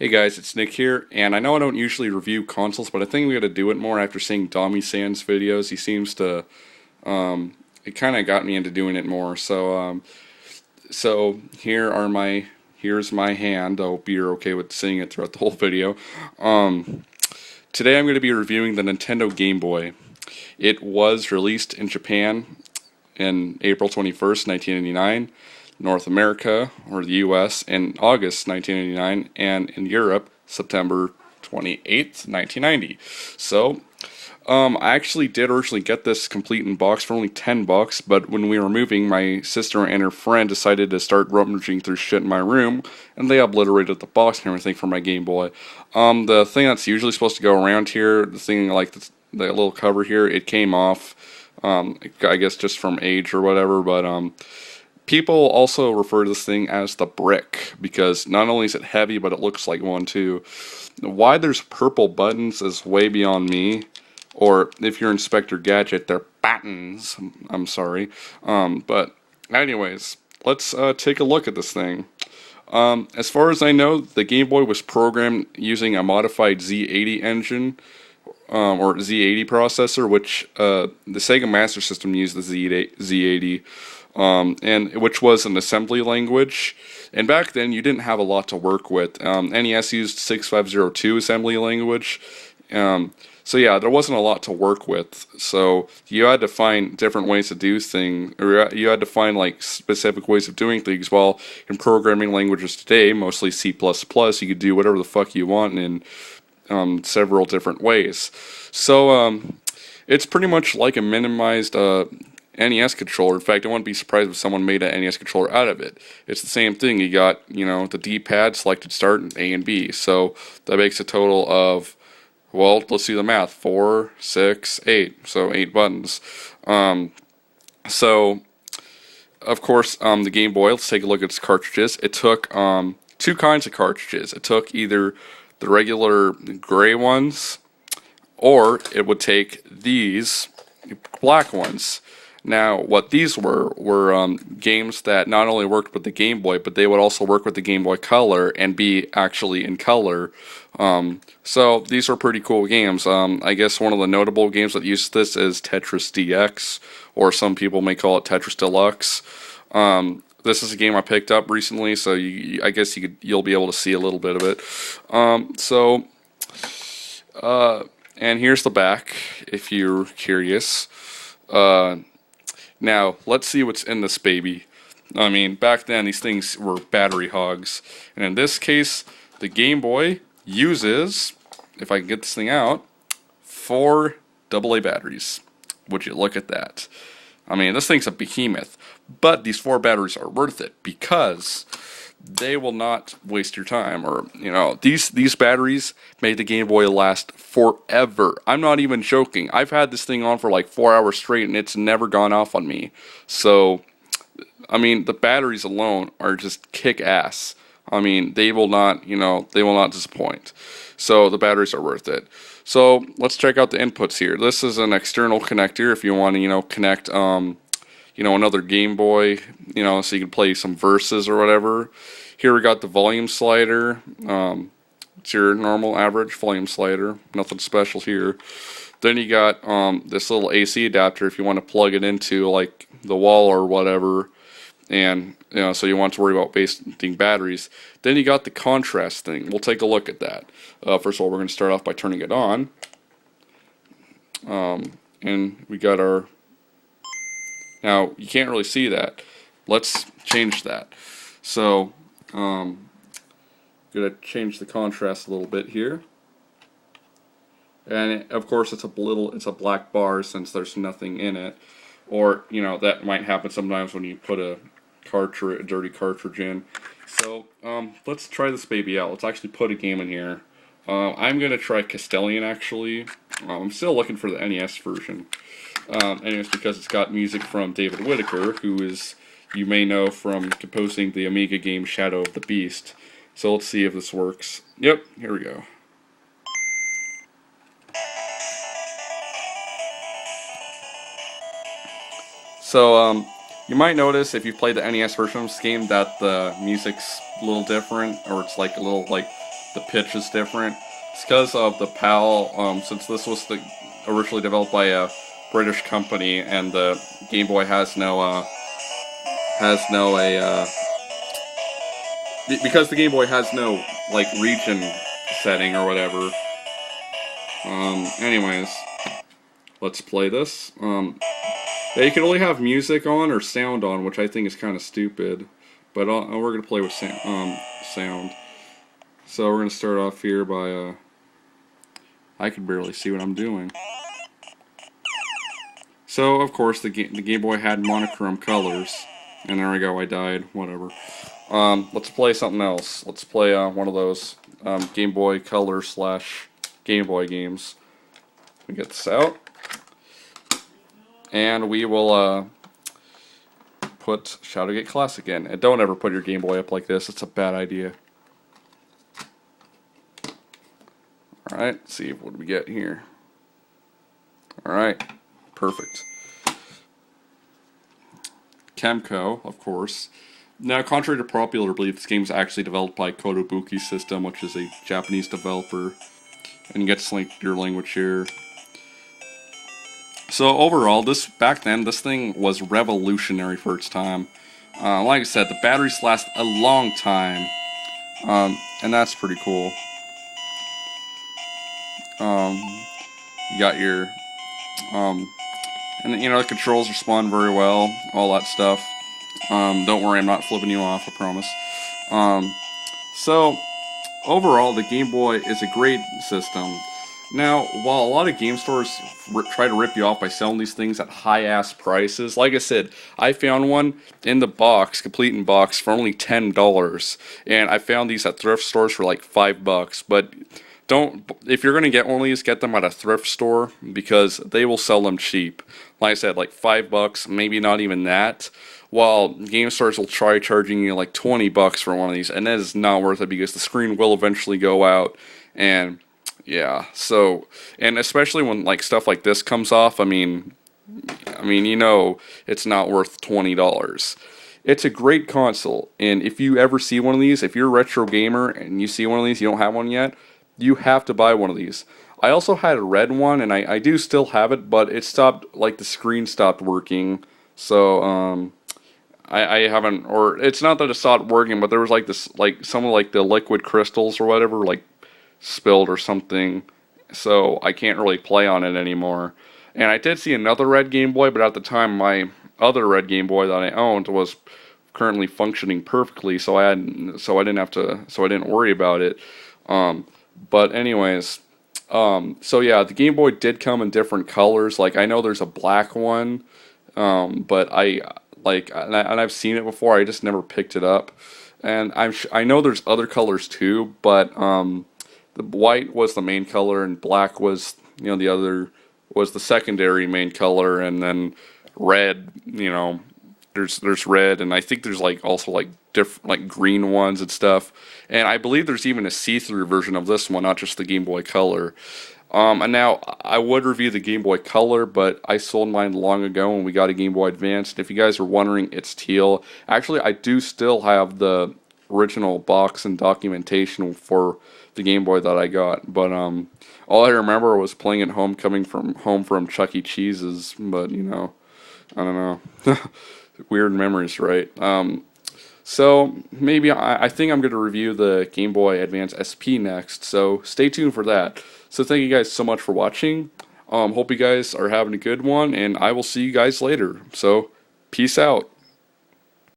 Hey guys, it's Nick here, and I know I don't usually review consoles, but I think we gotta do it more after seeing Domi San's videos. He seems to, it kind of got me into doing it more. So here's my hand. I hope you're okay with seeing it throughout the whole video. Today I'm going to be reviewing the Nintendo Game Boy. It was released in Japan in April 21st, 1989. North America, or the US, in August 1989, and in Europe, September 28th, 1990. So, I actually did originally get this complete in box for only $10, but when we were moving, my sister and her friend decided to start rummaging through shit in my room, and they obliterated the box and everything for my Game Boy. The thing that's usually supposed to go around here, the thing like the little cover here, it came off, I guess just from age or whatever, but, people also refer to this thing as the brick, because not only is it heavy, but it looks like one too. Why there's purple buttons is way beyond me, or if you're Inspector Gadget, they're buttons. I'm sorry. But anyways, let's take a look at this thing. As far as I know, the Game Boy was programmed using a modified Z80 engine, or Z80 processor, which the Sega Master System used the Z80. And which was an assembly language, and back then you didn't have a lot to work with. NES used 6502 assembly language, so yeah, there wasn't a lot to work with, so you had to find different ways to do things, or you had to find like specific ways of doing things. While in programming languages today, mostly C++, you could do whatever the fuck you want in several different ways. So it's pretty much like a minimized NES controller. In fact, I wouldn't be surprised if someone made an NES controller out of it. It's the same thing. You got, the D-pad, selected start, and A and B. So that makes a total of, well, let's do the math. 4, 6, 8. So 8 buttons. So, of course, the Game Boy, let's take a look at its cartridges. It took two kinds of cartridges. It took either the regular gray ones, or it would take these black ones. Now, what these were games that not only worked with the Game Boy, but they would also work with the Game Boy Color and be actually in color. So these were pretty cool games. I guess one of the notable games that used this is Tetris DX, or some people may call it Tetris Deluxe. This is a game I picked up recently, so I guess you'll be able to see a little bit of it. And here's the back, if you're curious. Now, let's see what's in this baby. I mean, back then, these things were battery hogs. And in this case, the Game Boy uses, if I can get this thing out, 4 AA batteries. Would you look at that? I mean, this thing's a behemoth. But these 4 batteries are worth it, because they will not waste your time. Or, these batteries made the Game Boy last forever. I'm not even joking. I've had this thing on for like 4 hours straight, and it's never gone off on me. So, I mean, the batteries alone are just kick ass. I mean, they will not disappoint. So the batteries are worth it. So let's check out the inputs here. This is an external connector if you want to, connect another Game Boy, so you can play some verses or whatever. Here we got the volume slider. It's your normal average volume slider. Nothing special here. Then you got this little AC adapter if you want to plug it into like the wall or whatever. And, so you want to worry about wasting batteries. Then you got the contrast thing. We'll take a look at that. First of all, we're going to start off by turning it on. And we got our... Now, you can't really see that. Let's change that. So, I'm going to change the contrast a little bit here. And of course, it's a black bar since there's nothing in it. Or, that might happen sometimes when you put a dirty cartridge in. So, let's try this baby out. Let's actually put a game in here. I'm going to try Castellian, actually. I'm still looking for the NES version. Anyways, because it's got music from David Whittaker, who is, you may know from composing the Amiga game Shadow of the Beast. So let's see if this works. Yep, here we go. So, you might notice if you play the NES version of this game that the music's a little different, or it's like a little like the pitch is different. It's because of the PAL. Since this was originally developed by a British company, and the Game Boy has no because the Game Boy has no like region setting or whatever. Anyways, let's play this. Yeah, you can only have music on or sound on, which I think is kind of stupid. But we're gonna play with sound. So we're gonna start off here by I can barely see what I'm doing. So of course the Game Boy had monochrome colors, and there we go. I died. Whatever. Let's play something else. Let's play one of those Game Boy Color / Game Boy games. We get this out, and we will put Shadowgate Classic in. And don't ever put your Game Boy up like this. It's a bad idea. Alright, let's see what we get here. Alright, perfect. Kemco, of course. Now, contrary to popular belief, this game is actually developed by Kotobuki System, which is a Japanese developer. And you get to select your language here. So overall, back then, this thing was revolutionary for its time. Like I said, the batteries last a long time, and that's pretty cool. You got your, and you know, the controls respond very well, all that stuff. Don't worry, I'm not flipping you off, I promise. So overall, the Game Boy is a great system. Now, while a lot of game stores try to rip you off by selling these things at high-ass prices, like I said, I found one in the box, complete in box, for only $10. And I found these at thrift stores for like $5. But if you're going to get one of these, get them at a thrift store, because they will sell them cheap. Like I said, like $5, maybe not even that. While game stores will try charging you like $20 for one of these, and that is not worth it, because the screen will eventually go out, and yeah, so, and especially when like stuff like this comes off, I mean, you know, it's not worth $20. It's a great console, and if you ever see one of these, if you're a retro gamer and you see one of these, you don't have one yet, you have to buy one of these. I also had a red one, and I do still have it, but it stopped, like the screen stopped working, so, I haven't, or it's not that it stopped working, but there was like this, like some of like the liquid crystals or whatever, like spilled or something, so I can't really play on it anymore. And I did see another red Game Boy, but at the time my other red Game Boy that I owned was currently functioning perfectly, so I didn't worry about it. But anyways, so yeah, the Game Boy did come in different colors. Like I know there's a black one, but and I've seen it before. I just never picked it up. And I know there's other colors too, but the white was the main color, and black was, you know, the other was the secondary main color, and then red, you know, there's red, and I think there's like also like different like green ones and stuff. And I believe there's even a see-through version of this one, not just the Game Boy Color. And now I would review the Game Boy Color, but I sold mine long ago when we got a Game Boy Advance. And if you guys are wondering, it's teal. Actually, I do still have the original box and documentation for the Game Boy that I got, but all I remember was playing at home, coming from home from Chuck E. Cheese's. But you know, I don't know, weird memories, right? So maybe I think I'm going to review the Game Boy Advance SP next, so stay tuned for that. So thank you guys so much for watching. Hope you guys are having a good one, and I will see you guys later. So peace out.